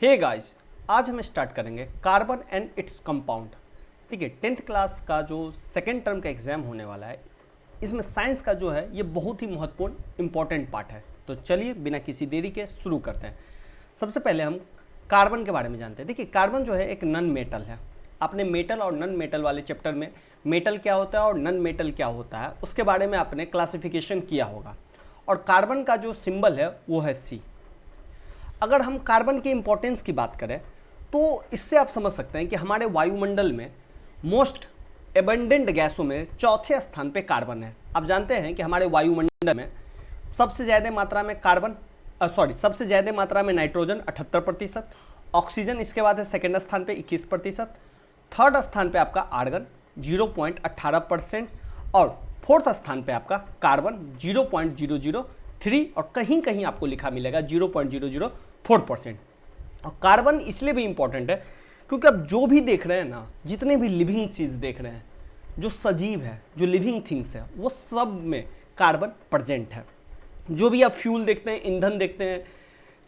Hey guys, आज हम start करेंगे कार्बन एंड इट्स कंपाउंड। ठीक है, 10th क्लास का जो सेकेंड टर्म का एग्जाम होने वाला है, इसमें साइंस का जो है ये बहुत ही महत्वपूर्ण इंपॉर्टेंट पार्ट है। तो चलिए बिना किसी देरी के शुरू करते हैं। सबसे पहले हम कार्बन के बारे में जानते हैं। देखिए, कार्बन जो है एक नॉन मेटल है। आपने मेटल और नॉन मेटल वाले चैप्टर में मेटल क्या होता है और नॉन मेटल क्या होता है उसके बारे में आपने क्लासिफिकेशन किया होगा। और कार्बन का जो सिंबल है वो है सी। अगर हम कार्बन की इंपॉर्टेंस की बात करें तो इससे आप समझ सकते हैं कि हमारे वायुमंडल में मोस्ट एबंडेंट गैसों में चौथे स्थान पे कार्बन है। आप जानते हैं कि हमारे वायुमंडल में सबसे ज़्यादा मात्रा में सबसे ज़्यादा मात्रा में नाइट्रोजन 78%, ऑक्सीजन इसके बाद है सेकेंड स्थान पे 21%, थर्ड स्थान पे आपका आर्गन 0.18% और फोर्थ स्थान पे आपका कार्बन 0.003 और कहीं कहीं आपको लिखा मिलेगा 0.004%। और कार्बन इसलिए भी इंपॉर्टेंट है क्योंकि अब जो भी देख रहे हैं ना, जितने भी लिविंग चीज़ देख रहे हैं, जो सजीव है, जो लिविंग थिंग्स है, वो सब में कार्बन प्रेजेंट है। जो भी आप फ्यूल देखते हैं, ईंधन देखते हैं,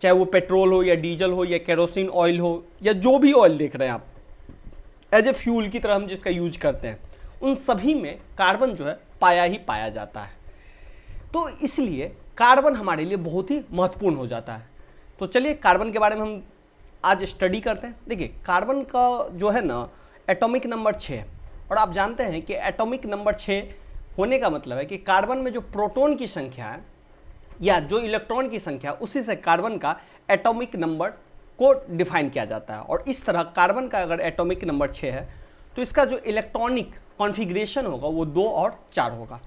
चाहे वो पेट्रोल हो या डीजल हो या केरोसिन ऑयल हो या जो भी ऑयल देख रहे हैं आप एज ए फ्यूल की तरह हम जिसका यूज करते हैं, उन सभी में कार्बन जो है पाया ही पाया जाता है। तो इसलिए कार्बन हमारे लिए बहुत ही महत्वपूर्ण हो जाता है। तो चलिए कार्बन के बारे में हम आज स्टडी करते हैं। देखिए, कार्बन का जो है ना एटॉमिक नंबर 6 है और आप जानते हैं कि एटॉमिक नंबर 6 होने का मतलब है कि कार्बन में जो प्रोटॉन की संख्या है या जो इलेक्ट्रॉन की संख्या, उसी से कार्बन का एटॉमिक नंबर को डिफाइन किया जाता है। और इस तरह कार्बन का अगर एटॉमिक नंबर 6 है तो इसका जो इलेक्ट्रॉनिक कॉन्फ़िगरेशन होगा वो 2 और 4 होगा।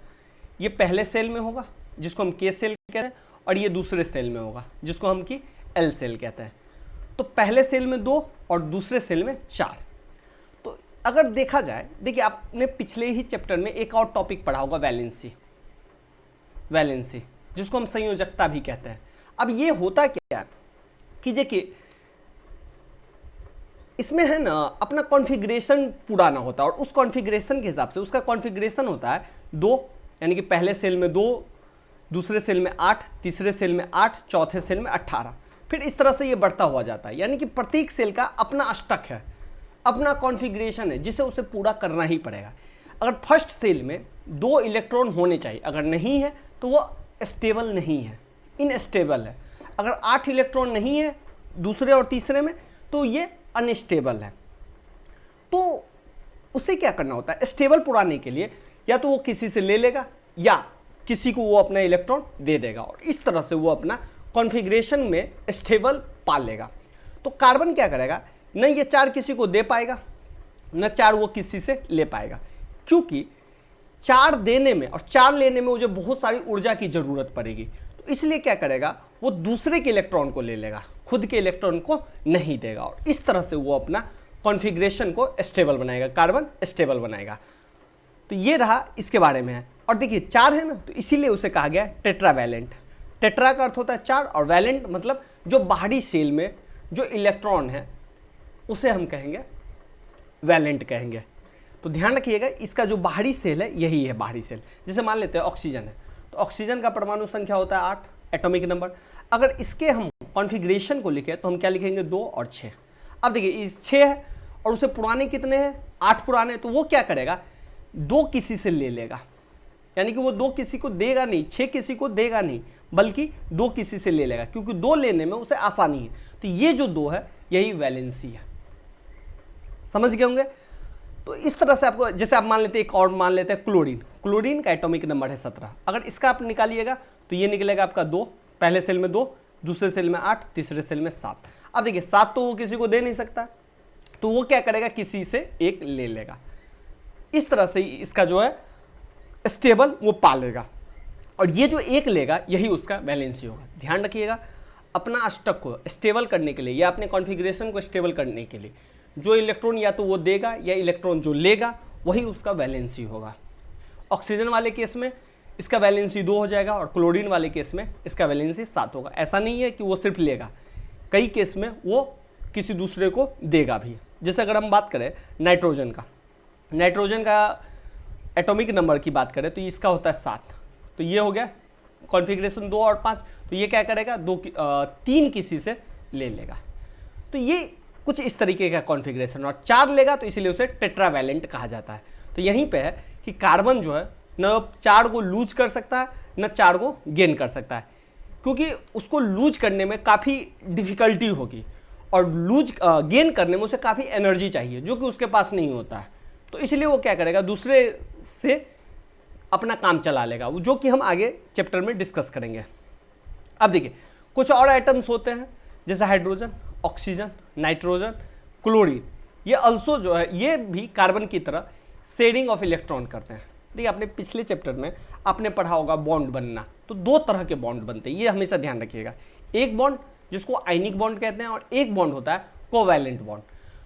ये पहले सेल में होगा जिसको हम के सेल कहते हैं और ये दूसरे सेल में होगा जिसको हम की एल सेल कहते हैं। तो पहले सेल में 2 और दूसरे सेल में 4। तो अगर देखा जाए, देखिए आपने पिछले ही चैप्टर में एक और टॉपिक पढ़ा होगा, वैलेंसी जिसको हम संयोजकता भी कहते हैं। अब ये होता क्या है कि देखिए इसमें है ना अपना कॉन्फ़िगरेशन पुराना होता है और उस कॉन्फ़िगरेशन के हिसाब से उसका कॉन्फ़िगरेशन होता है 2, यानी कि पहले सेल में 2, दूसरे सेल में 8, तीसरे सेल में 8, चौथे सेल में 18। फिर इस तरह से ये बढ़ता हुआ जाता है, यानी कि प्रत्येक सेल का अपना अष्टक है, अपना कॉन्फ़िगरेशन है जिसे उसे पूरा करना ही पड़ेगा। अगर फर्स्ट सेल में 2 इलेक्ट्रॉन होने चाहिए, अगर नहीं है तो वो स्टेबल नहीं है, इनस्टेबल है। अगर 8 इलेक्ट्रॉन नहीं है दूसरे और तीसरे में तो ये अनस्टेबल है। तो उसे क्या करना होता है, स्टेबल पुराने के लिए या तो वो किसी से ले लेगा या किसी को वो अपना इलेक्ट्रॉन दे देगा और इस तरह से वो अपना कॉन्फ़िगरेशन में स्टेबल पाल लेगा। तो कार्बन क्या करेगा, न ये 4 किसी को दे पाएगा न 4 वो किसी से ले पाएगा, क्योंकि 4 देने में और 4 लेने में मुझे बहुत सारी ऊर्जा की जरूरत पड़ेगी। तो इसलिए क्या करेगा, वो दूसरे के इलेक्ट्रॉन को ले लेगा, खुद के इलेक्ट्रॉन को नहीं देगा और इस तरह से वो अपना कॉन्फ़िगरेशन को स्टेबल बनाएगा, कार्बन स्टेबल बनाएगा। तो ये रहा इसके बारे में है। और देखिए 4 है ना, तो इसीलिए उसे कहा गया टेट्रावैलेंट। टेट्रा का अर्थ होता है 4 और वैलेंट मतलब जो बाहरी सेल में जो इलेक्ट्रॉन है उसे हम कहेंगे वैलेंट कहेंगे। तो ध्यान रखिएगा, इसका जो बाहरी सेल है यही है बाहरी सेल। जैसे मान लेते हैं ऑक्सीजन है, तो ऑक्सीजन का परमाणु संख्या होता है 8 एटॉमिक नंबर। अगर इसके हम कॉन्फ़िगरेशन को लिखें तो हम क्या लिखेंगे, 2 और 6। अब देखिए इस 6 है और उसे पुराने कितने हैं, 8 पुराने, तो वो क्या करेगा, 2 किसी से ले लेगा, यानी कि वो 2 किसी को देगा नहीं, 6 किसी को देगा नहीं, बल्कि 2 किसी से ले लेगा, क्योंकि 2 लेने में उसे आसानी है। तो ये जो 2 है यही वैलेंसी है। समझ गए होंगे। तो इस तरह से आपको, जैसे आप मान लेते हैं, एक और मान लेते हैं क्लोरीन का एटॉमिक नंबर है 17। अगर इसका आप निकालिएगा तो ये निकलेगा आपका 2, पहले सेल में 2, दूसरे सेल में 8, तीसरे सेल में 7। अब देखिए 7 तो वो किसी को दे नहीं सकता, तो वो क्या करेगा, किसी से एक ले लेगा। इस तरह से इसका जो है स्टेबल वो पालेगा और ये जो एक लेगा यही उसका वैलेंसी होगा। ध्यान रखिएगा, अपना अष्टक को स्टेबल करने के लिए या अपने कॉन्फ़िगरेशन को स्टेबल करने के लिए जो इलेक्ट्रॉन या तो वो देगा या इलेक्ट्रॉन जो लेगा वही उसका वैलेंसी होगा। ऑक्सीजन वाले केस में इसका वैलेंसी 2 हो जाएगा और क्लोरीन वाले केस में इसका वैलेंसी 7 होगा। ऐसा नहीं है कि वो सिर्फ लेगा, कई केस में वो किसी दूसरे को देगा भी। जैसे अगर हम बात करें नाइट्रोजन का एटॉमिक नंबर की बात करें तो इसका होता है 7। तो ये हो गया कॉन्फ़िगरेशन 2 और 5। तो ये क्या करेगा, 3 किसी से ले लेगा। तो ये कुछ इस तरीके का कॉन्फ़िगरेशन, और 4 लेगा तो इसीलिए उसे टेट्रावैलेंट कहा जाता है। तो यहीं पे है कि कार्बन जो है न 4 को लूज कर सकता है न 4 को गेन कर सकता है, क्योंकि उसको लूज करने में काफ़ी डिफिकल्टी होगी और लूज गेन करने में उसे काफ़ी एनर्जी चाहिए जो कि उसके पास नहीं होता है। तो इसलिए वो क्या करेगा, दूसरे से अपना काम चला लेगा, जो कि हम आगे चैप्टर में डिस्कस करेंगे। अब देखिए कुछ और आइटम्स होते हैं जैसे हाइड्रोजन, ऑक्सीजन, नाइट्रोजन, क्लोरीन। ये अल्सो जो है ये भी कार्बन की तरह शेयरिंग ऑफ इलेक्ट्रॉन करते हैं। देखिए आपने पिछले चैप्टर में आपने पढ़ा होगा बॉन्ड बनना, तो 2 तरह के बॉन्ड बनते हैं, ये हमेशा ध्यान रखिएगा। एक बॉन्ड जिसको आयनिक बॉन्ड कहते हैं और एक बॉन्ड होता है कोवैलेंट बॉन्ड।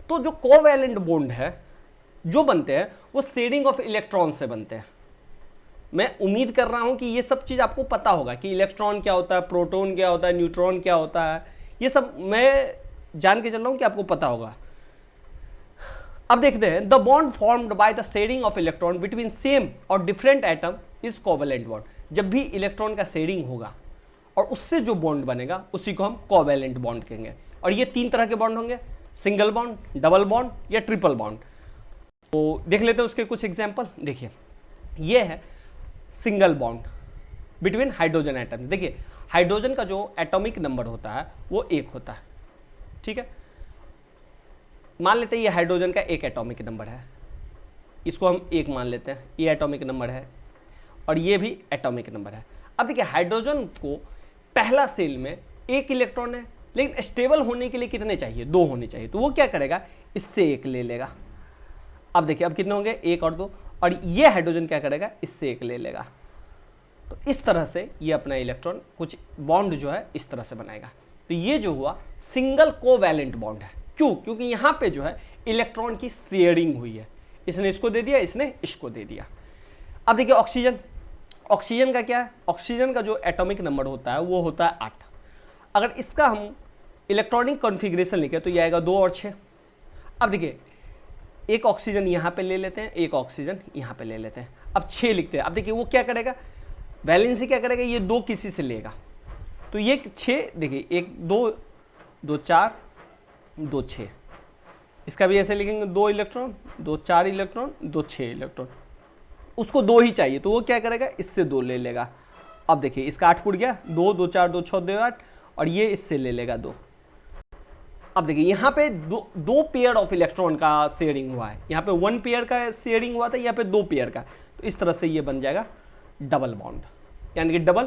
तो जो कोवैलेंट बॉन्ड है जो बनते हैं वो शेयरिंग ऑफ इलेक्ट्रॉन से बनते हैं। मैं उम्मीद कर रहा हूं कि ये सब चीज़ आपको पता होगा कि इलेक्ट्रॉन क्या होता है, प्रोटॉन क्या होता है, न्यूट्रॉन क्या होता है, ये सब मैं जान के चल रहा हूं कि आपको पता होगा। अब देखते हैं, the bond formed by the sharing of electron between same or different atom is covalent bond. जब भी इलेक्ट्रॉन का शेयरिंग होगा और उससे जो बॉन्ड बनेगा उसी को हम कोवैलेंट बॉन्ड कहेंगे। और ये 3 तरह के बॉन्ड होंगे, सिंगल बॉन्ड, डबल बॉन्ड या ट्रिपल बॉन्ड। तो देख लेते हैं उसके कुछ एग्जाम्पल। देखिए ये है single bond between hydrogen atom. देखिए हाइड्रोजन का जो एटॉमिक नंबर होता है वो 1 होता है, ठीक है। मान लेते हैं ये हाइड्रोजन का 1 एटॉमिक नंबर है, इसको हम 1 मान लेते हैं, ये एटॉमिक नंबर है और ये भी एटॉमिक नंबर है। अब देखिए हाइड्रोजन को पहला सेल में 1 इलेक्ट्रॉन है, लेकिन स्टेबल होने के लिए कितने चाहिए, 2 होने चाहिए। तो वो क्या करेगा, इससे 1 ले लेगा। अब देखिए अब कितने होंगे, 1 और 2, और ये हाइड्रोजन क्या करेगा, इससे 1 ले लेगा। तो इस तरह से ये अपना इलेक्ट्रॉन कुछ बॉन्ड जो है इस तरह से बनाएगा। तो ये जो हुआ सिंगल कोवैलेंट बॉन्ड है। क्यों, क्योंकि यहाँ पे जो है इलेक्ट्रॉन की शेयरिंग हुई है, इसने इसको दे दिया, इसने इसको दे दिया। अब देखिए ऑक्सीजन, ऑक्सीजन का क्या है, ऑक्सीजन का जो एटॉमिक नंबर होता है वो होता है 8। अगर इसका हम इलेक्ट्रॉनिक कॉन्फ़िगरेशन लिखे तो ये आएगा 2 और 6। अब देखिए एक ऑक्सीजन यहाँ पे ले लेते हैं, एक ऑक्सीजन यहाँ पे ले लेते हैं, अब 6 लिखते हैं। अब देखिए वो क्या करेगा, वैलेंसी क्या करेगा, ये 2 किसी से लेगा, तो ये 6, देखिए 1 2 2 4 2 6, इसका भी ऐसे लिखेंगे 2 इलेक्ट्रॉन 2 4 इलेक्ट्रॉन 2 6 इलेक्ट्रॉन, उसको 2 ही चाहिए तो वो क्या करेगा, इससे 2 ले लेगा। अब देखिए इसका 8 फुट गया, 2 2 4 2 6 2 8, और ये इससे ले लेगा 2। अब देखिए यहाँ पे 2 पेयर ऑफ इलेक्ट्रॉन का शेयरिंग हुआ है, यहाँ पे 1 पेयर का शेयरिंग हुआ था, यहाँ पे 2 पेयर का। तो इस तरह से ये बन जाएगा डबल बॉन्ड, यानी कि डबल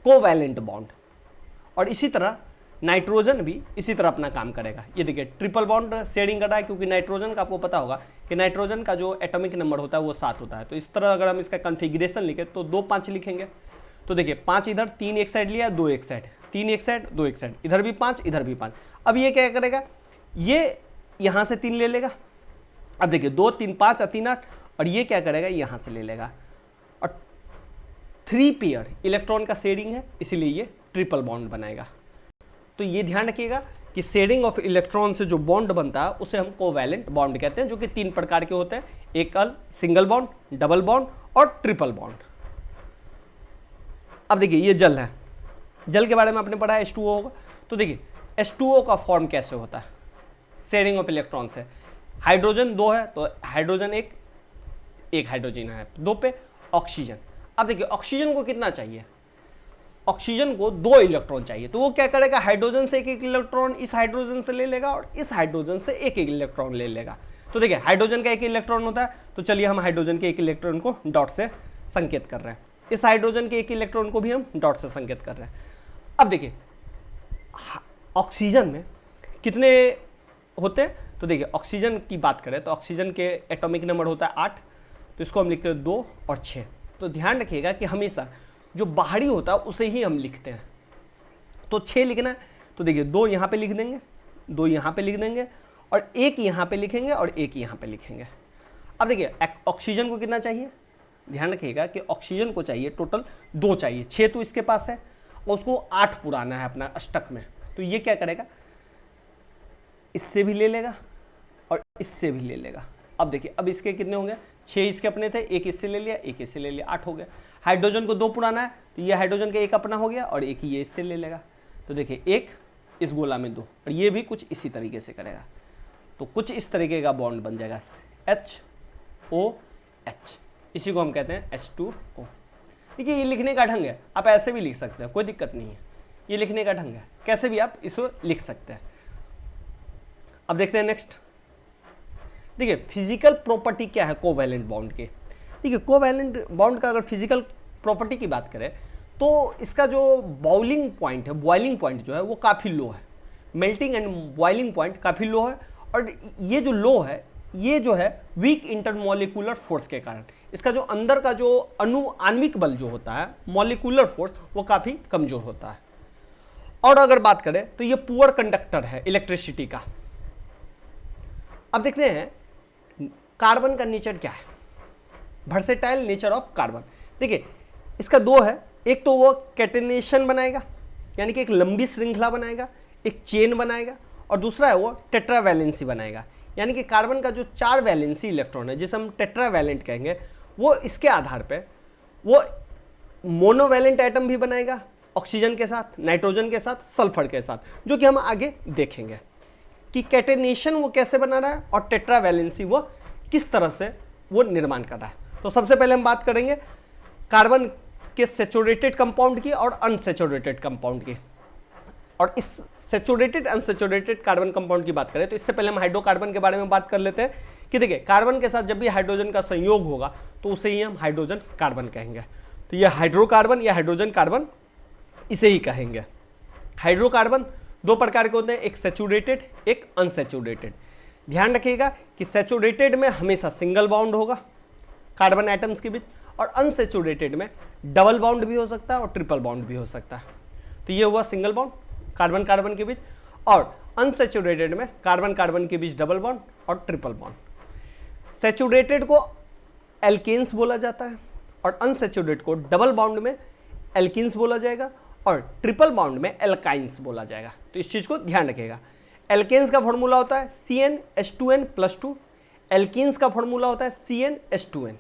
कोवैलेंट बॉन्ड। और इसी तरह नाइट्रोजन भी इसी तरह अपना काम करेगा। ये देखिए ट्रिपल बॉन्ड शेयरिंग कर रहा है, क्योंकि नाइट्रोजन का आपको पता होगा कि नाइट्रोजन का जो एटॉमिक नंबर होता है वो 7 होता है। तो इस तरह अगर हम इसका कॉन्फ़िगरेशन लिखें तो 2 5 लिखेंगे। तो देखिए 5 इधर, 3 एक साइड लिया, 2 एक साइड, 3 एक साइड 2 एक साइड, इधर भी 5 इधर भी 5। अब ये क्या करेगा, ये यहाँ से 3 ले लेगा। अब देखिए 2 3 5 और 3 8, और ये क्या करेगा, यहाँ से ले लेगा। और 3 पेयर इलेक्ट्रॉन का शेयरिंग है, इसीलिए ये ट्रिपल बॉन्ड बनाएगा। तो ये ध्यान रखिएगा कि शेयरिंग ऑफ इलेक्ट्रॉन से जो बॉन्ड बनता है उसे हम कोवैलेंट बॉन्ड कहते हैं, जो कि 3 प्रकार के होते हैं, एक सिंगल बॉन्ड, डबल बॉन्ड और ट्रिपल बॉन्ड। अब देखिए ये जल है, जल के बारे में आपने पढ़ा है H2O होगा। तो देखिए H2O का फॉर्म कैसे होता है, शेयरिंग ऑफ इलेक्ट्रॉन से। हाइड्रोजन 2 है तो हाइड्रोजन एक हाइड्रोजन है 2 पे ऑक्सीजन। अब देखिए ऑक्सीजन को कितना चाहिए, ऑक्सीजन को 2 इलेक्ट्रॉन चाहिए, तो वो क्या करेगा, हाइड्रोजन से 1 इलेक्ट्रॉन इस हाइड्रोजन से ले लेगा और इस हाइड्रोजन से 1 इलेक्ट्रॉन ले लेगा। तो देखिए हाइड्रोजन का 1 इलेक्ट्रॉन होता है, तो चलिए हम हाइड्रोजन के 1 इलेक्ट्रॉन को डॉट से संकेत कर रहे हैं, इस हाइड्रोजन के 1 इलेक्ट्रॉन को भी हम डॉट से संकेत कर रहे हैं। अब देखिए ऑक्सीजन में कितने होते हैं, तो देखिए ऑक्सीजन की बात करें तो ऑक्सीजन के एटॉमिक नंबर होता है 8, तो इसको हम लिखते हैं 2 और 6। तो ध्यान रखिएगा कि हमेशा जो बाहरी होता है उसे ही हम लिखते हैं। तो 6 लिखना है तो देखिए 2 यहाँ पे लिख देंगे, 2 यहाँ पे लिख देंगे, और 1 यहाँ पे लिखेंगे और 1 यहाँ पे लिखेंगे। अब देखिए ऑक्सीजन को कितना चाहिए, ध्यान रखिएगा कि ऑक्सीजन को चाहिए टोटल 2 चाहिए, 6 तो इसके पास है और उसको 8 पुराना है अपना अष्टक में। तो ये क्या करेगा, इससे भी ले लेगा और इससे भी ले लेगा। अब देखिए अब इसके कितने होंगे, 6 इसके अपने थे, 1 इससे ले लिया, 1 इससे ले लिया, 8 हो गया। हाइड्रोजन को 2 पुराना है तो ये हाइड्रोजन का 1 अपना हो गया और 1 ये इससे ले लेगा। तो देखिए 1 इस गोला में 2, और ये भी कुछ इसी तरीके से करेगा, तो कुछ इस तरीके का बॉन्ड बन जाएगा HOH, इसी को हम कहते हैं H2O। देखिए ये लिखने का ढंग है, आप ऐसे भी लिख सकते हैं, कोई दिक्कत नहीं है, ये लिखने का ढंग है, कैसे भी आप इसको लिख सकते हैं। अब देखते हैं नेक्स्ट। देखिए फिजिकल प्रॉपर्टी क्या है कोवैलेंट बॉन्ड के। देखिए कोवैलेंट बॉन्ड का अगर फिजिकल प्रॉपर्टी की बात करें तो इसका जो बॉइलिंग पॉइंट जो है वो काफ़ी लो है, मेल्टिंग एंड बॉइलिंग पॉइंट काफ़ी लो है, और ये जो लो है ये जो है वीक इंटरमॉलिक्यूलर फोर्स के कारण, इसका जो अंदर का जो आणविक बल जो होता है मॉलिक्यूलर फोर्स वो काफ़ी कमजोर होता है। और अगर बात करें तो ये पुअर कंडक्टर है इलेक्ट्रिसिटी का। अब देखते हैं कार्बन का नेचर क्या है, वर्सेटाइल नेचर ऑफ कार्बन। देखिए इसका दो है, एक तो वो कैटेनेशन बनाएगा यानी कि एक लंबी श्रृंखला बनाएगा, एक चेन बनाएगा, और दूसरा है वो टेट्रावैलेंसी बनाएगा, यानी कि कार्बन का जो 4 वैलेंसी इलेक्ट्रॉन है जिसे हम टेट्रावैलेंट कहेंगे, वो इसके आधार पे वो मोनोवैलेंट एटम भी बनाएगा ऑक्सीजन के साथ, नाइट्रोजन के साथ, सल्फर के साथ, जो कि हम आगे देखेंगे कि कैटेनेशन वो कैसे बना रहा है और टेट्रावैलेंसी वो किस तरह से वो निर्माण कर रहा है। तो सबसे पहले हम बात करेंगे कार्बन के सैचुरेटेड कंपाउंड की और अनसैचुरेटेड कंपाउंड की। और इस सैचुरेटेड अनसैचुरेटेड कार्बन कंपाउंड की बात करें तो इससे पहले हम हाइड्रोकार्बन के बारे में बात कर लेते हैं कि देखिए कार्बन के साथ जब भी हाइड्रोजन का संयोग होगा तो उसे ही हम हाइड्रोजन कार्बन कहेंगे। तो ये हाइड्रोकार्बन या हाइड्रोजन कार्बन इसे ही कहेंगे। हाइड्रोकार्बन 2 प्रकार के होते हैं, एक सैचुरेटेड एक अनसैचुरेटेड। ध्यान रखिएगा कि सैचुरेटेड में हमेशा सिंगल बॉन्ड होगा कार्बन एटम्स के बीच, और अनसैचुरेटेड में डबल बॉन्ड भी हो सकता है और ट्रिपल बॉन्ड भी हो सकता है। तो ये हुआ सिंगल बॉन्ड कार्बन कार्बन के बीच, और अनसैचुरेटेड में कार्बन कार्बन के बीच डबल बॉन्ड और ट्रिपल बॉन्ड। सैचुरेटेड को एल्केन्स बोला जाता है और अनसैचुरेटेड को डबल बॉन्ड में एल्किन्स बोला जाएगा और ट्रिपल बॉन्ड में एल्काइंस बोला जाएगा। तो इस चीज को ध्यान रखिएगा। एल्केन्स का फॉर्मूला होता है CnH2n+2, एल्किन्स का फॉर्मूला होता है CnH2n,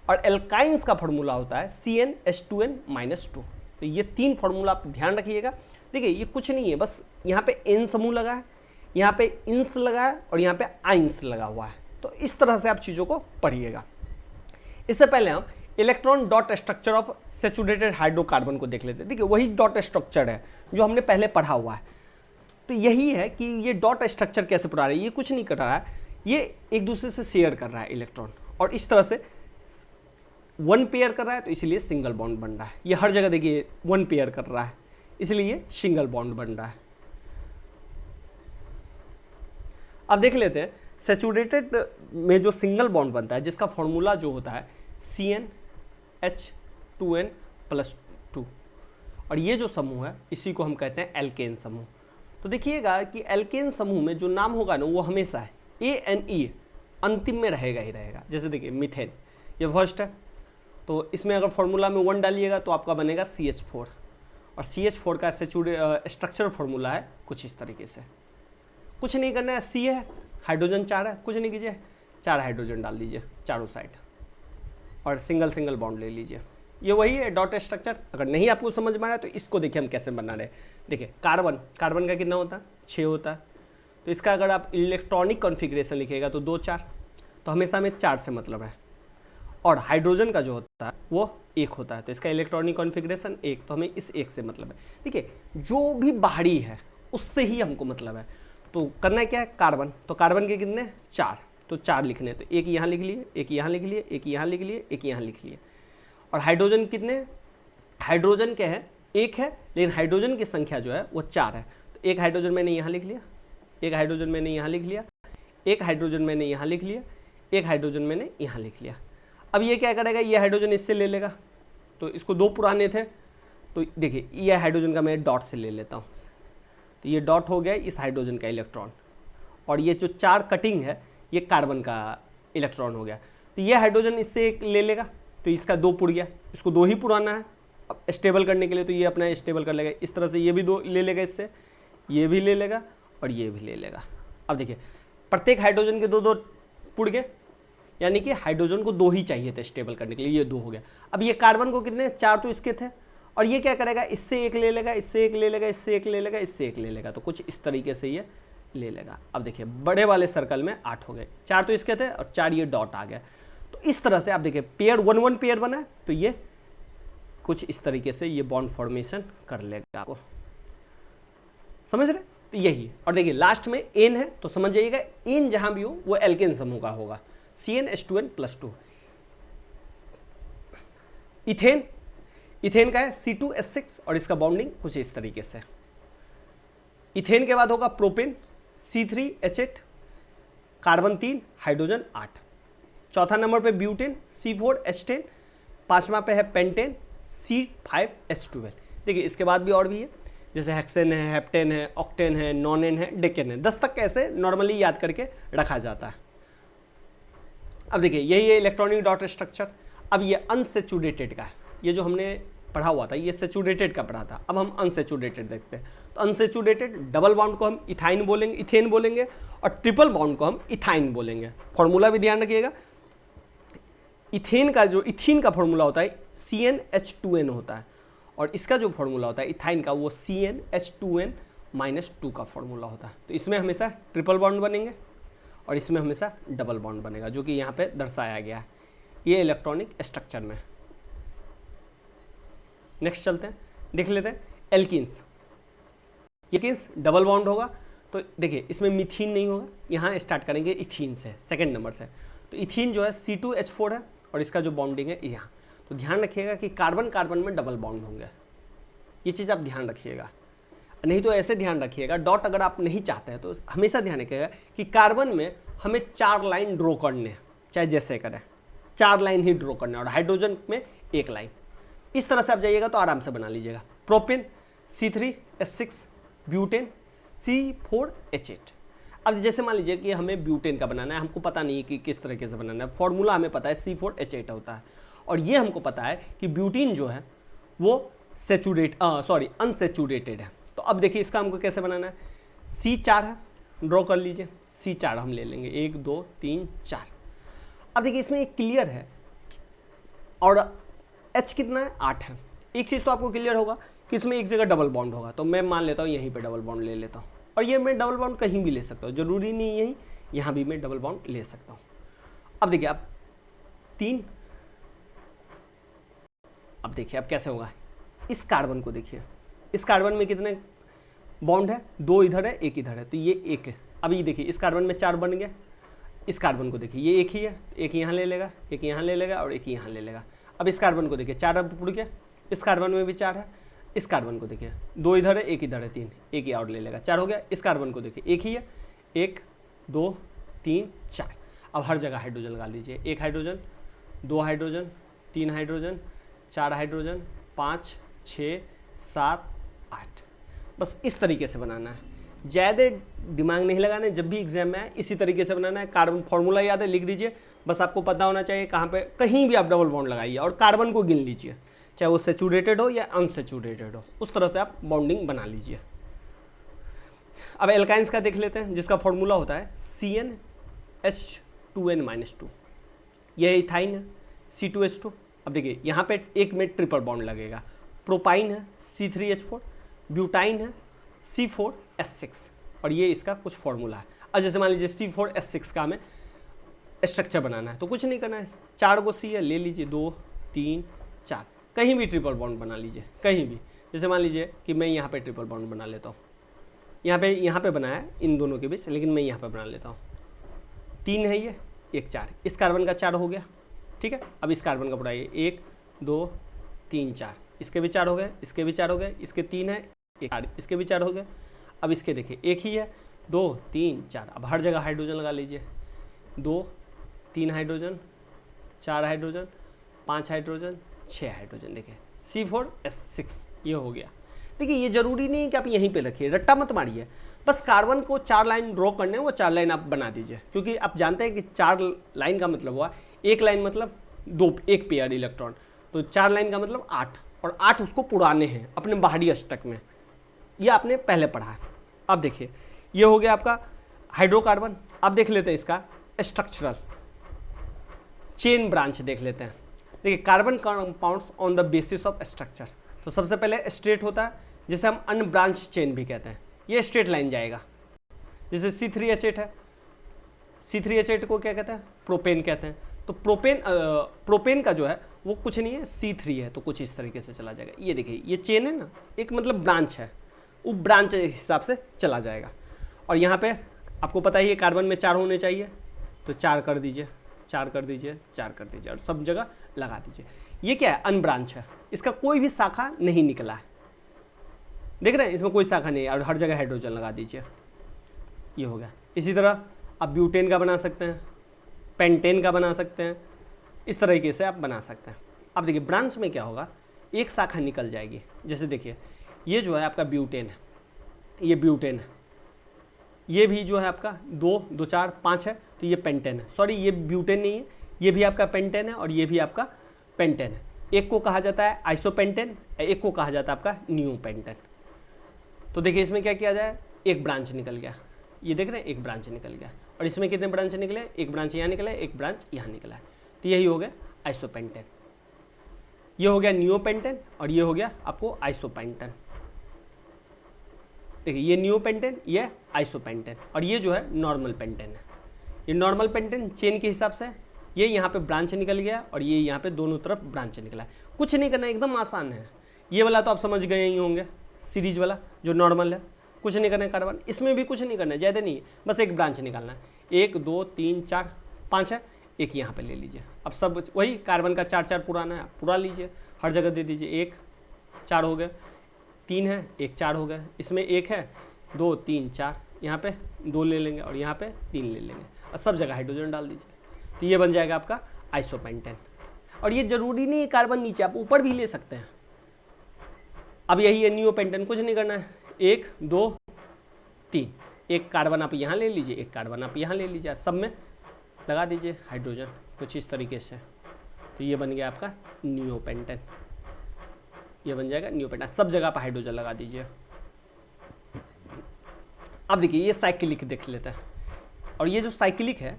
और एल्काइंस का फॉर्मूला होता है CnH2n-2। तो ये 3 फॉर्मूला आप ध्यान रखिएगा। देखिए ये कुछ नहीं है, बस यहाँ पे N समूह लगा है, यहाँ पे इंस लगा है और यहाँ पे आइंस लगा हुआ है। तो इस तरह से आप चीज़ों को पढ़िएगा। इससे पहले हम electron dot structure of saturated hydrocarbon को देख लेते हैं। देखिए वही डॉट स्ट्रक्चर है जो हमने पहले पढ़ा हुआ है। तो यही है कि ये डॉट स्ट्रक्चर कैसे पढ़ा रहा है, ये कुछ नहीं कर रहा है, ये एक दूसरे से शेयर कर रहा है इलेक्ट्रॉन, और इस तरह से 1 पेयर कर रहा है, तो इसीलिए सिंगल बॉन्ड बन रहा है। ये हर जगह देखिए 1 पेयर कर रहा है, इसलिए सिंगल बॉन्ड बन रहा है। अब देख लेते हैं सैचुरेटेड में जो सिंगल बॉन्ड बनता है जिसका फॉर्मूला जो होता है CnH2n+2, और ये जो समूह है इसी को हम कहते हैं एल्केन समूह। तो देखिएगा कि एल्केन समूह में जो नाम होगा ना वो हमेशा है ANE, अंतिम में रहेगा ही रहेगा। जैसे देखिए मीथेन ये फर्स्ट है, तो इसमें अगर फॉर्मूला में 1 डालिएगा तो आपका बनेगा CH4, और CH4 का स्ट्रक्चर फॉर्मूला है कुछ इस तरीके से। कुछ नहीं करना है, C है, हाइड्रोजन 4 है, कुछ नहीं कीजिए, 4 हाइड्रोजन डाल दीजिए चारों साइड और सिंगल सिंगल बॉन्ड ले लीजिए। ये वही है डॉट स्ट्रक्चर। अगर नहीं आपको समझ में आ रहा है तो इसको देखिए हम कैसे बना रहे हैं। देखिए कार्बन का कितना होता है 6 होता है, तो इसका अगर आप इलेक्ट्रॉनिक कॉन्फ़िगरेशन लिखिएगा तो 2 4, तो हमेशा हमें 4 से मतलब है। और हाइड्रोजन का जो होता है वो 1 होता है, तो इसका इलेक्ट्रॉनिक कॉन्फ़िगरेशन 1, तो हमें इस 1 से मतलब है। देखिए जो भी बाहरी है उससे ही हमको मतलब है। तो करना क्या है, कार्बन, तो कार्बन के कितने 4, तो 4 लिखने, तो एक यहाँ लिख लिए, एक यहाँ लिख लिए, एक यहाँ लिख लिए, एक यहाँ लिख लिए। और हाइड्रोजन कितने, हाइड्रोजन क्या है 1 है, लेकिन हाइड्रोजन की संख्या जो है वो 4 है, तो एक हाइड्रोजन मैंने यहाँ लिख लिया, एक हाइड्रोजन मैंने यहाँ लिख लिया, एक हाइड्रोजन मैंने यहाँ लिख लिया, एक हाइड्रोजन मैंने यहाँ लिख लिया। अब ये क्या करेगा, ये हाइड्रोजन इससे ले लेगा, तो इसको 2 पुराने थे, तो देखिए ये हाइड्रोजन का मैं डॉट से ले लेता हूँ, तो ये डॉट हो गया इस हाइड्रोजन का इलेक्ट्रॉन, और ये जो 4 कटिंग है ये कार्बन का इलेक्ट्रॉन हो गया। तो ये हाइड्रोजन इससे 1 ले लेगा, तो इसका 2 पुड़ गया, इसको 2 ही पुराना है अब स्टेबल करने के लिए, तो ये अपना स्टेबल कर लेगा। इस तरह से ये भी 2 ले लेगा, इससे ये भी ले लेगा और ये भी ले लेगा। अब देखिए प्रत्येक हाइड्रोजन के 2 पुड़ गए, यानी कि हाइड्रोजन को 2 ही चाहिए थे स्टेबल करने के लिए, ये 2 हो गया। अब ये कार्बन को कितने 4 तो इसके थे, और ये क्या करेगा, इससे एक ले लेगा, इससे एक ले लेगा, इससे एक ले लेगा, इससे एक ले लेगा, तो कुछ इस तरीके से ये ले लेगा। अब देखिए बड़े वाले सर्कल में 8 हो गए, 4 तो इसके थे और 4 ये डॉट आ गया। तो इस तरह से आप देखिए पेयर 1 1 पेयर बना है, तो ये कुछ इस तरीके से ये बॉन्ड फॉर्मेशन कर लेगा, आपको समझ रहे? तो यही। और देखिए लास्ट में एन है, तो समझ जाइएगा एन जहां भी हो वो एल्केन समूह का होगा, CnH2n+2। इथेन, इथेन का है C2H6 और इसका बॉन्डिंग कुछ इस तरीके से। इथेन के बाद होगा प्रोपेन C3H8, कार्बन 3, हाइड्रोजन 8। चौथा नंबर पे ब्यूटेन C4H10, पांचवा पे है पेंटेन C5H12। देखिए इसके बाद भी और भी है, जैसे हेक्सेन है, हेप्टेन है, ऑक्टेन है, नॉनेन है, डेकेन है। 10 तक कैसे नॉर्मली याद करके रखा जाता है। अब देखिए यही है इलेक्ट्रॉनिक डॉट स्ट्रक्चर। अब ये अनसेचुरेटेड का है, ये जो हमने पढ़ा हुआ था ये सेचुरेटेड का पढ़ा था, अब हम अनसेचुरेटेड देखते हैं। तो अनसेचुरेटेड डबल बॉन्ड को हम इथाइन बोलेंगे, इथेन बोलेंगे, और ट्रिपल बॉन्ड को हम इथाइन बोलेंगे। फॉर्मूला भी ध्यान रखिएगा, इथेन का जो इथीन का फॉर्मूला होता है CnH2n होता है, और इसका जो फॉर्मूला होता है इथाइन का वो CnH2n-2 का फॉर्मूला होता है। तो इसमें हमेशा ट्रिपल बॉन्ड बनेंगे और इसमें हमेशा डबल बॉन्ड बनेगा, जो कि यहाँ पे दर्शाया गया है ये इलेक्ट्रॉनिक स्ट्रक्चर में। नेक्स्ट चलते हैं, देख लेते हैं एल्किन्स। एल्किन्स डबल बॉन्ड होगा, तो देखिए इसमें मिथीन नहीं होगा, यहाँ स्टार्ट करेंगे इथीन से, सेकेंड नंबर से। तो इथीन जो है C2H4 है और इसका जो बॉन्डिंग है यहाँ। तो ध्यान रखिएगा कि कार्बन कार्बन में डबल बॉन्ड होंगे, ये चीज़ आप ध्यान रखिएगा। नहीं तो ऐसे ध्यान रखिएगा, डॉट अगर आप नहीं चाहते हैं तो हमेशा ध्यान रखिएगा कि कार्बन में हमें 4 लाइन ड्रॉ करने हैं, चाहे जैसे करें 4 लाइन ही ड्रॉ करना है, और हाइड्रोजन में 1 लाइन। इस तरह से आप जाइएगा तो आराम से बना लीजिएगा। Propane C3H6, butane C4H8। अब जैसे मान लीजिए कि हमें ब्यूटेन का बनाना है, हमको पता नहीं है कि किस तरीके से बनाना है, फॉर्मूला हमें पता है C4H8 होता है, और ये हमको पता है कि ब्यूटीन जो है वो अनसेचुरेटेड है। तो अब देखिए इसका हमको कैसे बनाना है, C4 है, ड्रॉ कर लीजिए, C4 हम ले लेंगे, 1 2 3 4। अब देखिए इसमें एक क्लियर है, और H कितना है, 8 है। एक चीज़ तो आपको क्लियर होगा कि इसमें एक जगह डबल बॉन्ड होगा, तो मैं मान लेता हूँ यहीं पे डबल बॉन्ड ले लेता हूँ, और ये मैं डबल बॉन्ड कहीं भी ले सकता हूँ, जरूरी नहीं यहीं, यहाँ भी मैं डबल बॉन्ड ले सकता हूँ। अब देखिए अब 3, अब देखिए अब कैसे होगा, इस कार्बन को देखिए, इस कार्बन में कितने बॉन्ड है, 2 इधर है 1 इधर है, तो ये 1 है। अब ये देखिए इस कार्बन में 4 बन गया, इस कार्बन को देखिए ये 1 ही है, 1 यहाँ ले लेगा, 1 यहाँ ले लेगा और 1 यहाँ ले लेगा। अब इस कार्बन को देखिए 4 अब उड़ गया, इस कार्बन में भी 4 है, इस कार्बन को देखिए 2 इधर है 1 इधर है, 3, 1 ही और ले लेगा, 4 हो गया। इस कार्बन को देखिए 1 ही है, 1 2 3 4। अब हर जगह हाइड्रोजन लगा लीजिए, 1 हाइड्रोजन, 2 हाइड्रोजन, 3 हाइड्रोजन, 4 हाइड्रोजन, 5 6 7 8। बस इस तरीके से बनाना है, ज़्यादा दिमाग नहीं लगाना है, जब भी एग्जाम में आए इसी तरीके से बनाना है। कार्बन फॉर्मूला याद है, लिख दीजिए, बस आपको पता होना चाहिए कहाँ पे, कहीं भी आप डबल बॉन्ड लगाइए और कार्बन को गिन लीजिए, चाहे वो सेचुरेटेड हो या अनसेचुरेटेड हो, उस तरह से आप बॉन्डिंग बना लीजिए। अब एल्काइंस का देख लेते हैं, जिसका फॉर्मूला होता है CnH2n-2। यह इथाइन है C2H2। अब देखिए यहाँ पे एक में ट्रिपल बॉन्ड लगेगा, प्रोपाइन है C3H4, ब्यूटाइन है C4H6, और ये इसका कुछ फॉर्मूला है। अब जैसे मान लीजिए C4H6 का हमें स्ट्रक्चर बनाना है, तो कुछ नहीं करना है, 4 को C है, ले लीजिए 2 3 4, कहीं भी ट्रिपल बॉन्ड बना लीजिए, कहीं भी। जैसे मान लीजिए कि मैं यहाँ पे ट्रिपल बॉन्ड बना लेता हूँ, यहाँ पे बनाया है इन दोनों के बीच, लेकिन मैं यहाँ पे बना लेता हूँ। 3 है ये, 1 4, इस कार्बन का 4 हो गया, ठीक है। अब इस कार्बन का बढ़ाइए, 1 2 3 4, इसके भी 4 हो गए, इसके भी 4 हो गए, इसके 3 है, 1 4, इसके भी 4 हो गए। अब इसके देखिए 1 ही है, 2 3 4। अब हर जगह हाइड्रोजन लगा लीजिए, 2 3 हाइड्रोजन, 4 हाइड्रोजन, 5 हाइड्रोजन, 6 हाइड्रोजन। देखिए C4H6 ये हो गया। देखिए ये जरूरी नहीं है कि आप यहीं पे रखिए, रट्टा मत मारिए, बस कार्बन को 4 लाइन ड्रॉ करने हैं, वो 4 लाइन आप बना दीजिए, क्योंकि आप जानते हैं कि 4 लाइन का मतलब हुआ, 1 लाइन मतलब 1 पेयर इलेक्ट्रॉन, तो 4 लाइन का मतलब 8, और 8 उसको पुराने हैं अपने बाहरी अष्टक में, ये आपने पहले पढ़ा है। अब देखिए ये हो गया आपका हाइड्रोकार्बन। अब देख लेते हैं इसका स्ट्रक्चरल चेन ब्रांच देख लेते हैं। देखिए carbon compounds on the basis of structure, तो सबसे पहले स्ट्रेट होता है, जिसे हम अनब्रांच चेन भी कहते हैं। ये स्ट्रेट लाइन जाएगा। जैसे C3H8 है, C3H8 को क्या कहते हैं? प्रोपेन कहते हैं। तो प्रोपेन का जो है वो कुछ नहीं है, C3 है, तो कुछ इस तरीके से चला जाएगा। ये देखिए, ये चेन है ना, एक मतलब ब्रांच है, वो ब्रांच के हिसाब से चला जाएगा। और यहाँ पे आपको पता ही है कार्बन में 4 होने चाहिए, तो 4 कर दीजिए, 4 कर दीजिए, 4 कर दीजिए, और सब जगह लगा दीजिए। ये क्या है? अनब्रांच है, इसका कोई भी शाखा नहीं निकला है। देख रहे हैं, इसमें कोई शाखा नहीं है, और हर जगह हाइड्रोजन लगा दीजिए। ये हो गया। इसी तरह आप ब्यूटेन का बना सकते हैं, पेंटेन का बना सकते हैं, इस तरीके से आप बना सकते हैं। अब देखिए ब्रांच में क्या होगा, एक शाखा निकल जाएगी। जैसे देखिए, ये जो है आपका ब्यूटेन है, ये ब्यूटेन है, ये भी जो है आपका 2, 2, 4, 5 है, तो ये पेंटेन है। सॉरी, ये ब्यूटेन नहीं है, ये भी आपका पेंटेन है, और ये भी आपका पेंटेन है। एक को कहा जाता है आइसोपेंटेन, एक को कहा जाता है आपका नियोपेंटेन। तो देखिए इसमें क्या किया जाए, एक ब्रांच निकल गया, ये देख रहे हैं, एक ब्रांच निकल गया। और इसमें कितने ब्रांच निकले? एक ब्रांच यहाँ निकला है, एक ब्रांच यहाँ निकला है, तो यही हो गया आइसोपेंटेन। ये हो गया नियोपेंटेन, और ये हो गया आपको आइसोपेंटेन। देखिए, ये नियोपेंटेन, ये आइसोपेंटेन, और ये जो है नॉर्मल पेंटेन है। ये नॉर्मल पेंटेन चेन के हिसाब से, ये यहाँ पे ब्रांच निकल गया, और ये यहाँ पे दोनों तरफ ब्रांच निकला है। कुछ नहीं करना, एकदम आसान है। ये वाला तो आप समझ गए ही होंगे, सीरीज वाला जो नॉर्मल है, कुछ नहीं करना है। कार्बन इसमें भी कुछ नहीं करना है, ज़्यादा नहीं है, बस एक ब्रांच निकालना है। 1, 2, 3, 4, 5 है, एक यहाँ पे ले लीजिए। अब सब वही कार्बन का 4 पुराना है, पूरा लीजिए, हर जगह दे दीजिए। 1, 4 हो गए, 3 है, 1, 4 हो गए। इसमें 1 है, 2, 3, 4, यहाँ पे 2 ले लेंगे, और यहाँ पे 3 ले लेंगे, और सब जगह हाइड्रोजन डाल दीजिए। तो ये बन जाएगा आपका आइसोपेंटेन। और ये जरूरी नहीं है कार्बन नीचे, आप ऊपर भी ले सकते हैं। अब यही है नियोपेंटेन, कुछ नहीं करना है। 1, 2, 3, एक कार्बन आप यहाँ ले लीजिए, एक कार्बन आप यहाँ ले लीजिए, सब में लगा दीजिए हाइड्रोजन, कुछ इस तरीके से। तो ये बन गया आपका नियोपेंटेन, ये बन जाएगा नियोपेंटेन। सब जगह पर हाइड्रोजन लगा दीजिए। अब देखिए, ये साइक्लिक देख लेते हैं। और ये जो साइक्लिक है,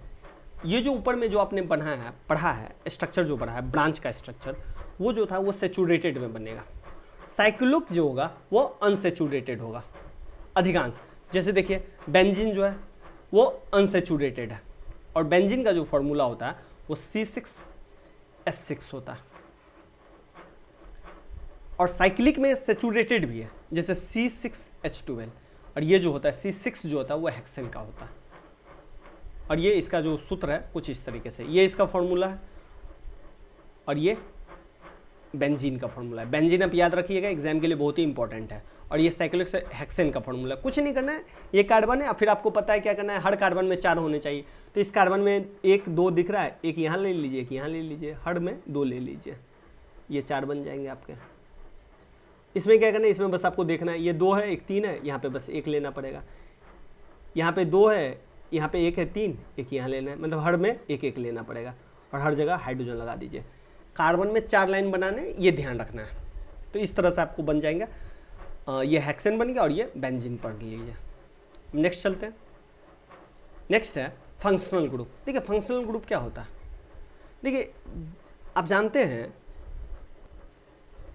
ये जो ऊपर में जो आपने पढ़ा है स्ट्रक्चर जो पढ़ा है, ब्रांच का स्ट्रक्चर, वो जो था वो सैचुरेटेड में बनेगा। साइक्लिक जो होगा वो अनसैचुरेटेड होगा अधिकांश। जैसे देखिए, बेंजीन जो है वो अनसैचुरेटेड है, और बेंजीन का जो फॉर्मूला होता है वो C6H6 होता है। और साइक्लिक में सैचुरेटेड भी है, जैसे C6H12। और ये जो होता है C6 जो होता है वो हेक्सेन का होता है। और ये इसका जो सूत्र है कुछ इस तरीके से, ये इसका फॉर्मूला है, और ये बेंजीन का फॉर्मूला है। बेंजीन आप याद रखिएगा, एग्जाम के लिए बहुत ही इंपॉर्टेंट है। और ये साइक्लिक हेक्सेन का फॉर्मूला, कुछ नहीं करना है। ये कार्बन है, फिर आपको पता है क्या करना है, हर कार्बन में 4 होने चाहिए। तो इस कार्बन में 1, 2 दिख रहा है, एक यहाँ ले लीजिए, एक यहाँ ले लीजिए, हर में 2 ले लीजिए, ये 4 बन जाएंगे आपके। इसमें क्या करना है, इसमें बस आपको देखना है, ये 2 है, एक 3 है, यहाँ पे बस 1 लेना पड़ेगा। यहाँ पे 2 है, यहाँ पे 1 है, 3, एक यहाँ लेना है, मतलब हर में 1 लेना पड़ेगा, और हर जगह हाइड्रोजन लगा दीजिए। कार्बन में 4 लाइन बनाने, ये ध्यान रखना है। तो इस तरह से आपको बन जाएंगे। ये हेक्सेन बन गया, और ये बेंजीन पढ़ लीजिए। नेक्स्ट चलते हैं। नेक्स्ट है फंक्शनल ग्रुप। देखिए, फंक्शनल ग्रुप क्या होता है। देखिए, आप जानते हैं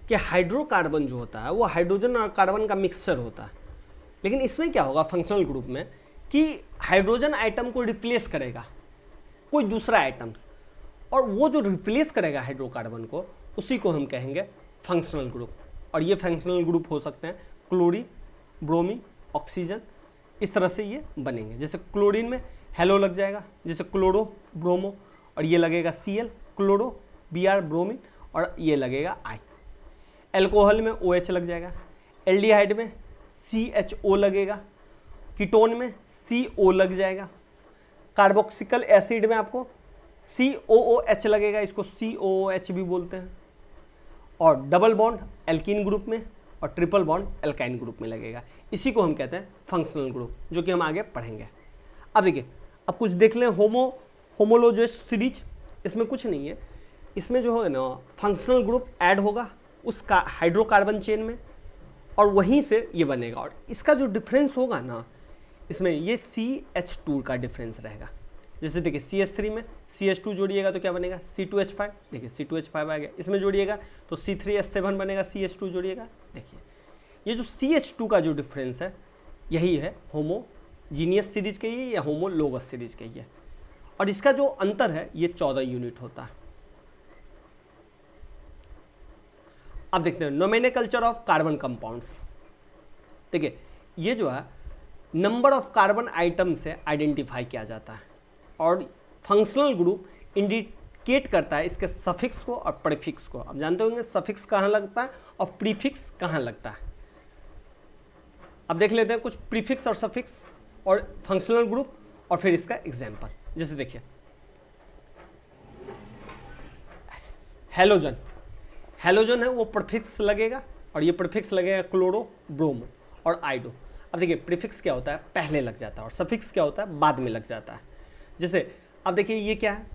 कि हाइड्रोकार्बन जो होता है वो हाइड्रोजन और कार्बन का मिक्सचर होता है। लेकिन इसमें क्या होगा फंक्शनल ग्रुप में, कि हाइड्रोजन आइटम को रिप्लेस करेगा कोई दूसरा आइटम्स, और वो जो रिप्लेस करेगा हाइड्रोकार्बन को, उसी को हम कहेंगे फंक्शनल ग्रुप। और ये फंक्शनल ग्रुप हो सकते हैं क्लोरीन, ब्रोमीन, ऑक्सीजन, इस तरह से ये बनेंगे। जैसे क्लोरीन में हेलो लग जाएगा, जैसे क्लोरो, ब्रोमो, और ये लगेगा Cl, क्लोरो, Br, ब्रोमीन, और ये लगेगा I। एल्कोहल में OH लग जाएगा, एल्डिहाइड में CHO लगेगा, कीटोन में CO लग जाएगा, कार्बोक्सिलिक एसिड में आपको COOH लगेगा, इसको COOH भी बोलते हैं, और डबल बॉन्ड एल्कीन ग्रुप में और ट्रिपल बॉन्ड एल्काइन ग्रुप में लगेगा। इसी को हम कहते हैं फंक्शनल ग्रुप, जो कि हम आगे पढ़ेंगे। अब देखिए, अब कुछ देख लें, होमोलोगस सीरीज, इसमें कुछ नहीं है। इसमें जो है ना फंक्शनल ग्रुप ऐड होगा उस हाइड्रोकार्बन चेन में, और वहीं से ये बनेगा। और इसका जो डिफरेंस होगा ना, इसमें ये CH2 का डिफरेंस रहेगा, जैसे देखिए CH3 में CH2 जोड़िएगा तो क्या बनेगा C2H5, देखिए C2H5 आ गया। इसमें जोड़िएगा तो C3H7 बनेगा, CH2 जोड़िएगा, देखिए ये जो CH2 का जो डिफरेंस है यही है होमोजीनियस सीरीज कहिए या होमोलोगस सीरीज कहिए, और इसका जो अंतर है ये 14 यूनिट होता है। अब देखते हैं नोमेनक्लेचर ऑफ कार्बन कंपाउंड्स। देखिए ये जो है नंबर ऑफ कार्बन आइटम से आइडेंटिफाई किया जाता है, और फंक्शनल ग्रुप इंडिकेट करता है इसके सफिक्स को और प्रीफिक्स को। अब जानते होंगे सफिक्स कहाँ लगता है और प्रीफिक्स कहाँ लगता है। अब देख लेते हैं कुछ प्रीफिक्स और सफिक्स और फंक्शनल ग्रुप और फिर इसका एग्जाम्पल। जैसे देखिए हेलोजन, हेलोजन है वो प्रीफिक्स लगेगा, और ये प्रीफिक्स लगेगा क्लोरो, ब्रोमो और आइडो। अब देखिए प्रीफिक्स क्या होता है पहले लग जाता है और सफिक्स क्या होता है बाद में लग जाता है। जैसे अब देखिए ये क्या है,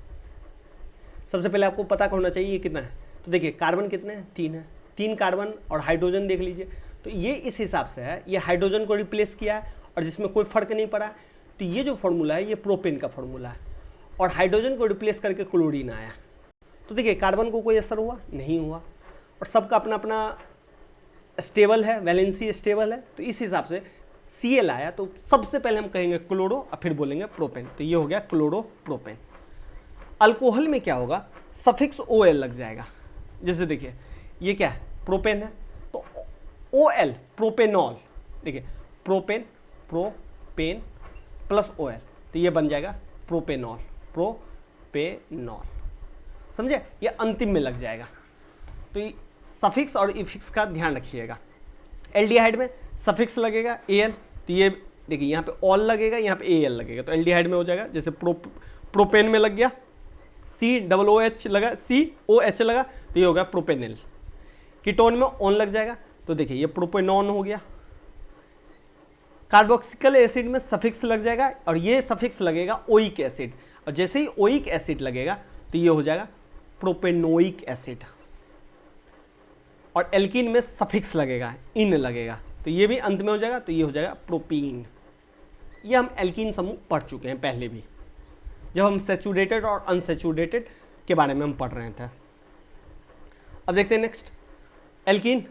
सबसे पहले आपको पता होना चाहिए ये कितना है। तो देखिए कार्बन कितने हैं 3 है, 3 कार्बन और हाइड्रोजन देख लीजिए, तो ये इस हिसाब से है, ये हाइड्रोजन को रिप्लेस किया है और जिसमें कोई फर्क नहीं पड़ा। तो ये जो फॉर्मूला है ये प्रोपेन का फॉर्मूला है, और हाइड्रोजन को रिप्लेस करके क्लोरीन आया। तो देखिए कार्बन को कोई असर हुआ नहीं हुआ, और सबका अपना अपना स्टेबल है, वैलेंसी स्टेबल है, तो इस हिसाब से Cl आया। तो सबसे पहले हम कहेंगे क्लोरो और फिर बोलेंगे प्रोपेन, तो ये हो गया क्लोरो प्रोपेन। अल्कोहल में क्या होगा सफिक्स OL लग जाएगा। जैसे देखिए ये क्या है प्रोपेन है तो OL प्रोपेनॉल, देखिए प्रोपेन प्रोपेन प्लस OL तो ये बन जाएगा प्रोपेनॉल, प्रोपेनॉल, समझे, ये अंतिम में लग जाएगा। तो ये सफिक्स और इफिक्स का ध्यान रखिएगा। एल्डिहाइड में सफिक्स लगेगा Al, तो ये देखिए यहाँ पे ऑल लगेगा, यहाँ पे Al लगेगा, तो एल्डिहाइड में हो जाएगा। जैसे प्रोपेन में लग गया COOH लगा, COH लगा, तो ये हो गया प्रोपेनिल। कीटोन में ऑन लग जाएगा, तो देखिए ये प्रोपेनॉन हो गया। कार्बोक्सिलिक एसिड में सफिक्स लग जाएगा और ये सफिक्स लगेगा ओइक एसिड, और जैसे ही ओइक एसिड लगेगा तो ये हो जाएगा प्रोपेनोइक एसिड। और एल्कीन में सफिक्स लगेगा इन लगेगा, तो ये भी अंत में हो जाएगा, तो ये हो जाएगा प्रोपीन। ये हम एल्कीन समूह पढ़ चुके हैं पहले भी, जब हम सैचुरेटेड और अनसैचुरेटेड के बारे में हम पढ़ रहे थे। अब देखते हैं नेक्स्ट एल्कीन,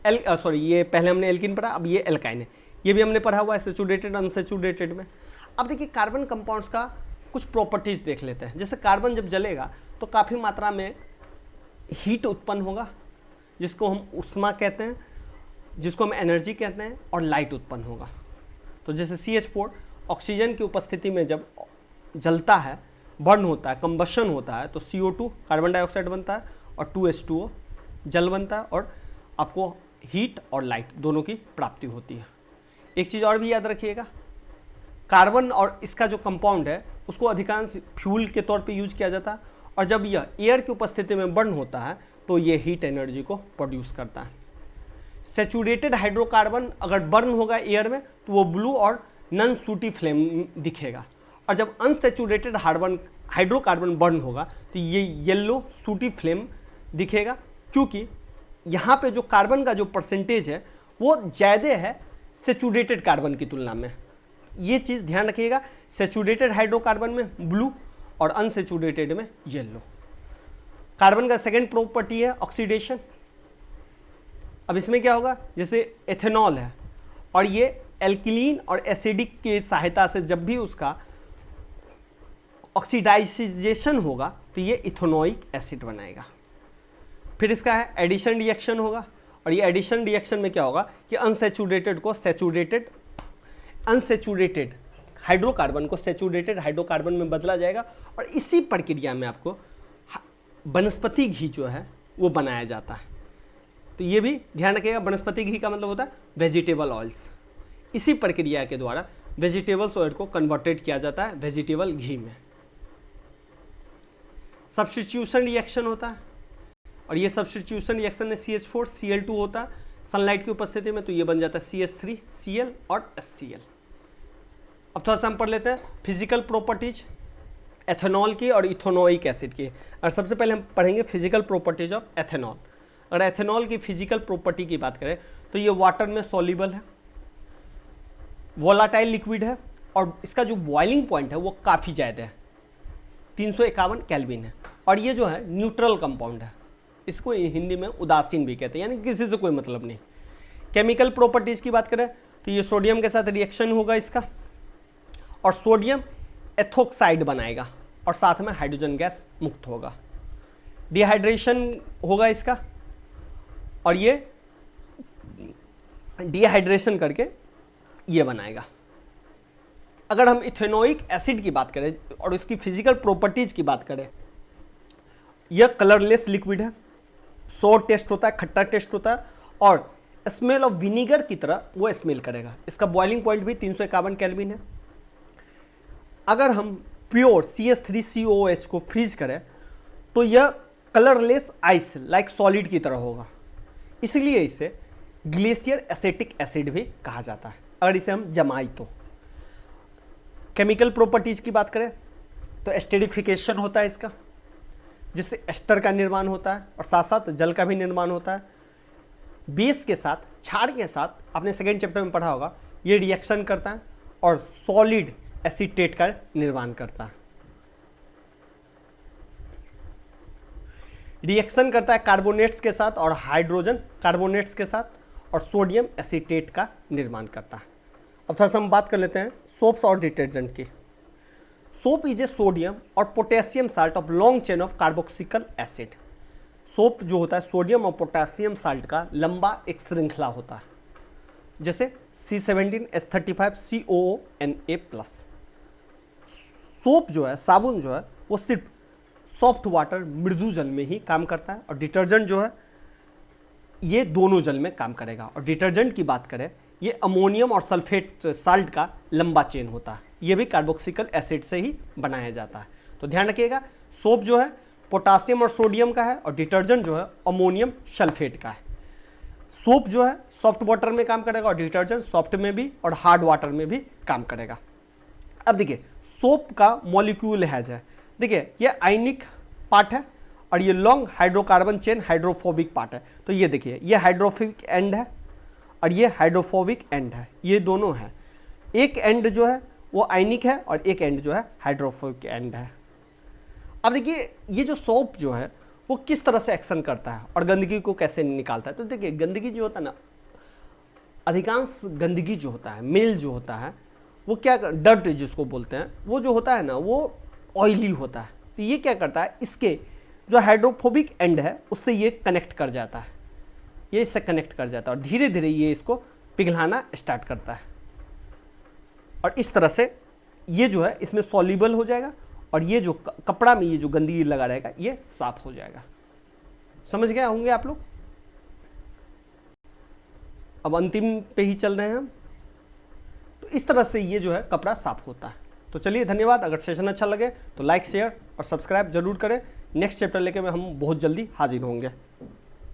ये पहले हमने एल्कीन पढ़ा, अब ये एल्काइन है, ये भी हमने पढ़ा हुआ है सैचुरेटेड अनसैचुरेटेड में। अब देखिए कार्बन कंपाउंड्स का कुछ प्रॉपर्टीज देख लेते हैं। जैसे कार्बन जब जलेगा तो काफ़ी मात्रा में हीट उत्पन्न होगा, जिसको हम उष्मा कहते हैं, जिसको हम एनर्जी कहते हैं, और लाइट उत्पन्न होगा। तो जैसे CH4 ऑक्सीजन की उपस्थिति में जब जलता है, बर्न होता है, कंबशन होता है, तो CO2 कार्बन डाइऑक्साइड बनता है और 2H2O जल बनता है, और आपको हीट और लाइट दोनों की प्राप्ति होती है। एक चीज़ और भी याद रखिएगा, कार्बन और इसका जो कंपाउंड है उसको अधिकांश फ्यूल के तौर पे यूज किया जाता है, और जब यह एयर की उपस्थिति में बर्न होता है तो ये हीट एनर्जी को प्रोड्यूस करता है। सैचुरेटेड हाइड्रोकार्बन अगर बर्न होगा एयर में तो वो ब्लू और नॉन सूटी फ्लेम दिखेगा, और जब अनसैचुरेटेड हाइड्रोकार्बन बर्न होगा तो ये येलो सूटी फ्लेम दिखेगा, क्योंकि यहाँ पे जो कार्बन का जो परसेंटेज है वो ज़्यादा है सैचुरेटेड कार्बन की तुलना में। ये चीज़ ध्यान रखिएगा, सैचुरेटेड हाइड्रोकार्बन में ब्लू और अनसैचुरेटेड में येलो। कार्बन का सेकेंड प्रॉपर्टी है ऑक्सीडेशन। अब इसमें क्या होगा, जैसे एथेनॉल है और ये एल्किलीन और एसिडिक की सहायता से जब भी उसका ऑक्सीडाइजेशन होगा तो ये इथेनोइक एसिड बनाएगा। फिर इसका है एडिशन रिएक्शन होगा, और ये एडिशन रिएक्शन में क्या होगा कि अनसैचुरेटेड को अनसैचुरेटेड हाइड्रोकार्बन को सैचुरेटेड हाइड्रोकार्बन में बदला जाएगा, और इसी प्रक्रिया में आपको वनस्पति घी जो है वो बनाया जाता है। तो ये भी ध्यान रखिएगा, वनस्पति घी का मतलब होता है वेजिटेबल ऑयल्स। इसी प्रक्रिया के द्वारा वेजिटेबल्स ऑयल को कन्वर्टेड किया जाता है वेजिटेबल घी में। सब्स्टिट्यूशन रिएक्शन होता है, और ये सब्स्टिट्यूशन रिएक्शन में CH4 Cl2 होता है सनलाइट की उपस्थिति में, तो ये बन जाता है CH3 Cl और HCl। अब थोड़ा सा हम पढ़ लेते हैं फिजिकल प्रॉपर्टीज एथेनॉल की और इथेनोइक एसिड की। और सबसे पहले हम पढ़ेंगे फिजिकल प्रॉपर्टीज ऑफ एथेनॉल। अगर एथेनॉल की फिजिकल प्रॉपर्टी की बात करें तो ये वाटर में सॉल्युबल है, वोलाटाइल लिक्विड है, और इसका जो बॉइलिंग पॉइंट है वो काफ़ी ज़्यादा है, 351 केल्विन है। और ये जो है न्यूट्रल कंपाउंड है, इसको हिंदी में उदासीन भी कहते हैं, यानी किसी से कोई मतलब नहीं। केमिकल प्रॉपर्टीज़ की बात करें तो ये सोडियम के साथ रिएक्शन होगा इसका, और सोडियम एथोक्साइड बनाएगा और साथ में हाइड्रोजन गैस मुक्त होगा। डिहाइड्रेशन होगा इसका, और ये डिहाइड्रेशन करके ये बनाएगा। अगर हम इथेनोइक एसिड की बात करें और इसकी फिजिकल प्रॉपर्टीज की बात करें, यह कलरलेस लिक्विड है, सोर टेस्ट होता है, खट्टा टेस्ट होता है, और स्मेल ऑफ विनीगर की तरह वो स्मेल करेगा। इसका बॉइलिंग पॉइंट भी 351 केल्विन है। अगर हम प्योर CH3COOH को फ्रीज करें तो यह कलरलेस आइस लाइक सॉलिड की तरह होगा, इसलिए इसे ग्लेशियर एसेटिक एसिड भी कहा जाता है अगर इसे हम जमाई तो। केमिकल प्रॉपर्टीज की बात करें तो एस्टेरिफिकेशन होता है इसका, जिससे एस्टर का निर्माण होता है और साथ साथ जल का भी निर्माण होता है। बेस के साथ, क्षार के साथ, आपने सेकेंड चैप्टर में पढ़ा होगा, ये रिएक्शन करता है और सॉलिड एसीटेट का निर्माण करता है। रिएक्शन करता है कार्बोनेट्स के साथ और हाइड्रोजन कार्बोनेट्स के साथ, और सोडियम एसीटेट का निर्माण करता है। अब थोड़ा सा हम बात कर लेते हैं सोप्स और डिटर्जेंट की। सोप इज ए सोडियम और potassium salt of long chain of carboxyl acid. Soap जो होता है सोडियम और पोटेशियम साल्ट का लंबा एक श्रृंखला होता है, जैसे C17H35COONA+। सोप जो है, साबुन जो है, वो सिर्फ सॉफ्ट वाटर मृदु जल में ही काम करता है, और डिटर्जेंट जो है ये दोनों जल में काम करेगा। और डिटर्जेंट की बात करें, ये अमोनियम और सल्फेट साल्ट का लंबा चेन होता है, ये भी कार्बोक्सिल एसिड से ही बनाया जाता है। तो ध्यान रखिएगा, सोप जो है पोटासियम और सोडियम का है, और डिटर्जेंट जो है अमोनियम सल्फेट का है। सोप जो है सॉफ्ट वाटर में काम करेगा और डिटर्जेंट सॉफ्ट में भी और हार्ड वाटर में भी काम करेगा। अब देखिए सोप का मॉलिक्यूल है, देखिए ये आयनिक पार्ट है और ये long hydrocarbon chain hydrophobic part है। तो ये देखिए ये हाइड्रोफोबिक एंड है और ये हाइड्रोफोबिक एंड है, ये दोनों है। एक एंड जो है वो आयनिक है और एक एंड जो है हाइड्रोफोबिक एंड है। अब देखिए ये जो सोप जो है वो किस तरह से एक्शन करता है और गंदगी को कैसे निकालता है। तो देखिए गंदगी जो होता है ना, अधिकांश गंदगी जो होता है, मेल जो होता है, वो क्या डर्ट जिसको बोलते हैं, वो जो होता है ना वो ऑयली होता है। तो ये क्या करता है, इसके जो हाइड्रोफोबिक एंड है उससे ये कनेक्ट कर जाता है, ये इससे कनेक्ट कर जाता है और धीरे धीरे ये इसको पिघलाना स्टार्ट करता है, और इस तरह से ये जो है इसमें सॉल्युबल हो जाएगा और ये जो कपड़ा में ये जो गंदगी लगा रहेगा ये साफ हो जाएगा। समझ गए होंगे आप लोग। अब अंतिम पे ही चल रहे हैं हम। तो इस तरह से ये जो है कपड़ा साफ होता है। तो चलिए धन्यवाद। अगर सेशन अच्छा लगे तो लाइक शेयर और सब्सक्राइब जरूर करें। नेक्स्ट चैप्टर लेके हम बहुत जल्दी हाजिर होंगे।